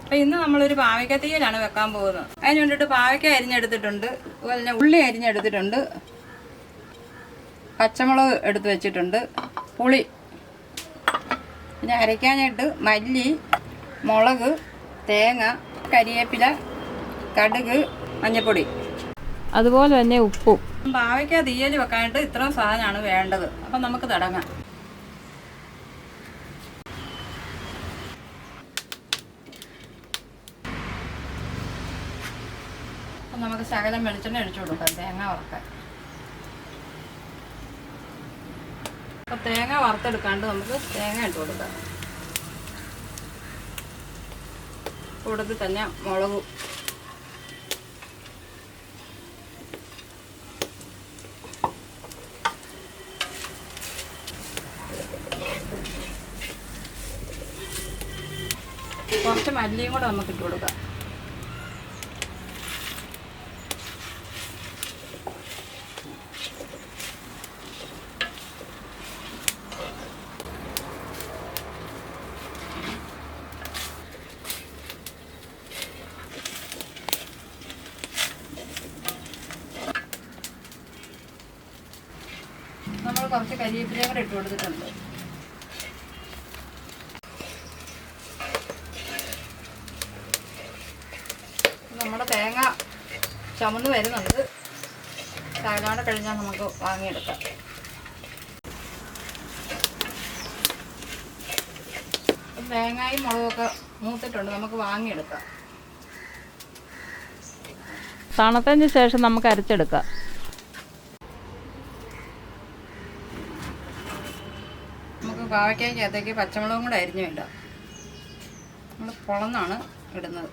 അപ്പോൾ ഇന്ന് നമ്മളൊരു പാവയ്ക്ക തീയലാണ് വെക്കാൻ പോകുന്നത്. അതിന് വേണ്ടിയിട്ട് പാവയ്ക്ക അരിഞ്ഞെടുത്തിട്ടുണ്ട്, അതുപോലെ തന്നെ ഉള്ളി അരിഞ്ഞെടുത്തിട്ടുണ്ട്, പച്ചമുളക് എടുത്ത് വെച്ചിട്ടുണ്ട്, പുളി, പിന്നെ അരയ്ക്കാനായിട്ട് മല്ലി, മുളക്, തേങ്ങ, കരിവേപ്പില, കടുക്, മഞ്ഞൾപ്പൊടി, അതുപോലെ തന്നെ ഉപ്പും. പാവയ്ക്ക തീയൽ വെക്കാനായിട്ട് ഇത്രയും സാധനമാണ് വേണ്ടത്. അപ്പം നമുക്ക് തുടങ്ങാം. അപ്പം നമുക്ക് ശകലം വെളിച്ചെണ്ണ ഒഴിച്ചു കൊടുക്കാം തേങ്ങ വറുക്കാൻ. അപ്പം തേങ്ങ വറുത്തെടുക്കാണ്ട് നമുക്ക് തേങ്ങ ഇട്ട് കൊടുക്കാം. കൂടത്തിൽ തന്നെ മുളകും, കുറച്ച് മല്ലിയും കൂടെ നമുക്ക് ഇട്ട് കൊടുക്കാം. നമ്മൾ കുറച്ച് കരിവേപ്പിലയും കൂടെ ഇട്ട് കൊടുത്തിട്ടുണ്ട്. നമ്മുടെ തേങ്ങ ചുമന്ന് വരുന്നുണ്ട്. ശകലം കഴിഞ്ഞാൽ നമുക്ക് വാങ്ങിയെടുക്കാം. തേങ്ങയും മുളകൊക്കെ മൂത്തിട്ടുണ്ട്, നമുക്ക് വാങ്ങിയെടുക്കാം. തണുത്തതിന് ശേഷം നമുക്ക് അരച്ചെടുക്കാം. നമുക്ക് പാവയ്ക്കകത്തേക്ക് പച്ചമുളകും കൂടെ അരിഞ്ഞിടാം. നമ്മൾ പൊളന്നാണ് ഇടുന്നത്.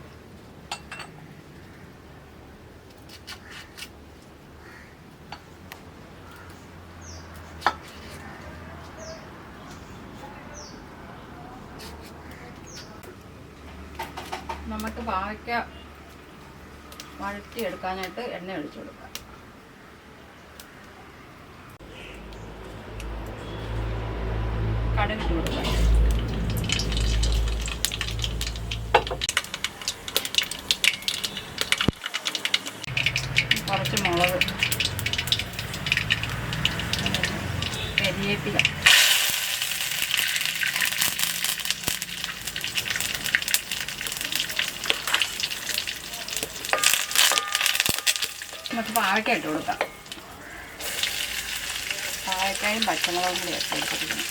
നമുക്ക് പാവയ്ക്ക വഴറ്റിയെടുക്കാനായിട്ട് എണ്ണ ഒഴിച്ചു കൊടുക്കാം. കടുകിട്ട് കൊടുക്കാം. കുറച്ച് മുളക്, കരിവേപ്പില, നമുക്ക് പാവയ്ക്ക ഇട്ട് കൊടുക്കാം. പാവയ്ക്കായും പച്ചമുളകും കൂടി എടുത്തിരിക്കണം.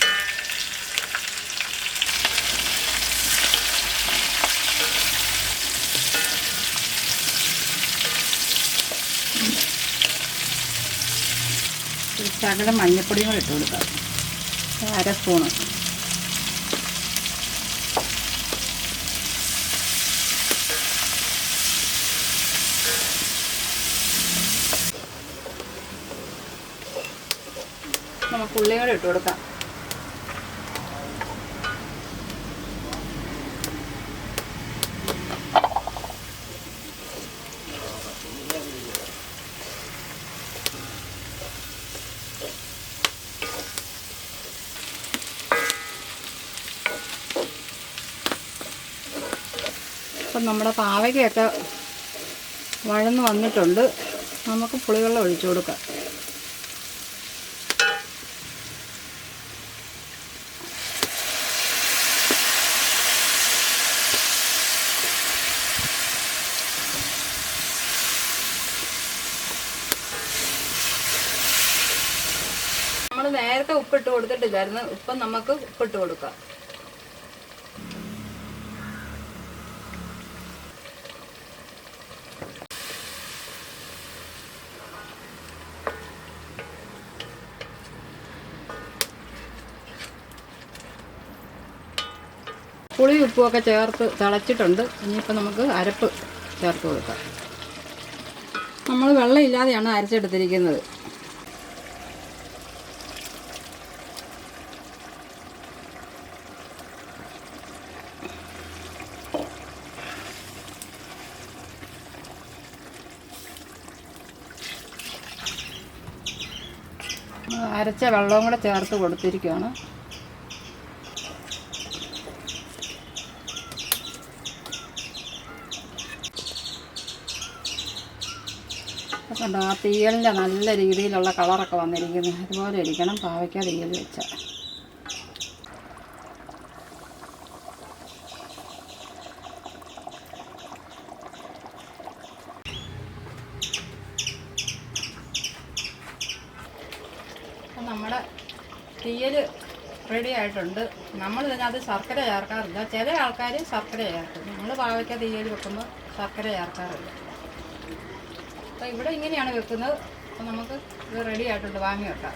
ശകലം മഞ്ഞൾപ്പൊടിയും കൂടി ഇട്ട് കൊടുക്കാം, 1/2 സ്പൂണ്. നമുക്ക് ഉള്ളിയും കൂടെ ഇട്ട് കൊടുക്കാം. അപ്പം നമ്മുടെ പാവയ്ക്കൊക്കെ വഴന്ന് വന്നിട്ടുണ്ട്. നമുക്ക് പുളിവെള്ളം ഒഴിച്ചു കൊടുക്കാം. നമ്മൾ നേരത്തെ ഉപ്പിട്ട് കൊടുത്തിട്ടില്ലായിരുന്നു. ഇപ്പം നമുക്ക് ഉപ്പിട്ട് കൊടുക്കാം. പുളി ഉപ്പുമൊക്കെ ചേർത്ത് തിളച്ചിട്ടുണ്ട്. ഇനിയിപ്പോൾ നമുക്ക് അരപ്പ് ചേർത്ത് കൊടുക്കാം. നമ്മൾ വെള്ളം ഇല്ലാതെയാണ് അരച്ചെടുത്തിരിക്കുന്നത്. അരച്ച വെള്ളവും കൂടെ ചേർത്ത് കൊടുത്തിരിക്കുകയാണ്. കണ്ടോ ആ തീയലിൻ്റെ നല്ല രീതിയിലുള്ള കളറൊക്കെ വന്നിരിക്കുന്നു. ഇതുപോലെ ഇരിക്കണം പാവയ്ക്ക തീയൽ വെച്ചാൽ. അപ്പം നമ്മുടെ തീയൽ റെഡി ആയിട്ടുണ്ട്. നമ്മൾ ഇതിനകത്ത് ശർക്കര ചേർക്കാറില്ല. ചില ആൾക്കാർ ശർക്കര ചേർക്കും. നമ്മൾ പാവയ്ക്ക തീയൽ വെക്കുമ്പോൾ ശർക്കര ചേർക്കാറില്ല. അപ്പോൾ ഇവിടെ ഇങ്ങനെയാണ് വെക്കുന്നത്. അപ്പോൾ നമുക്ക് ഇത് റെഡി ആയിട്ടുണ്ട്, വാങ്ങി വെക്കാം.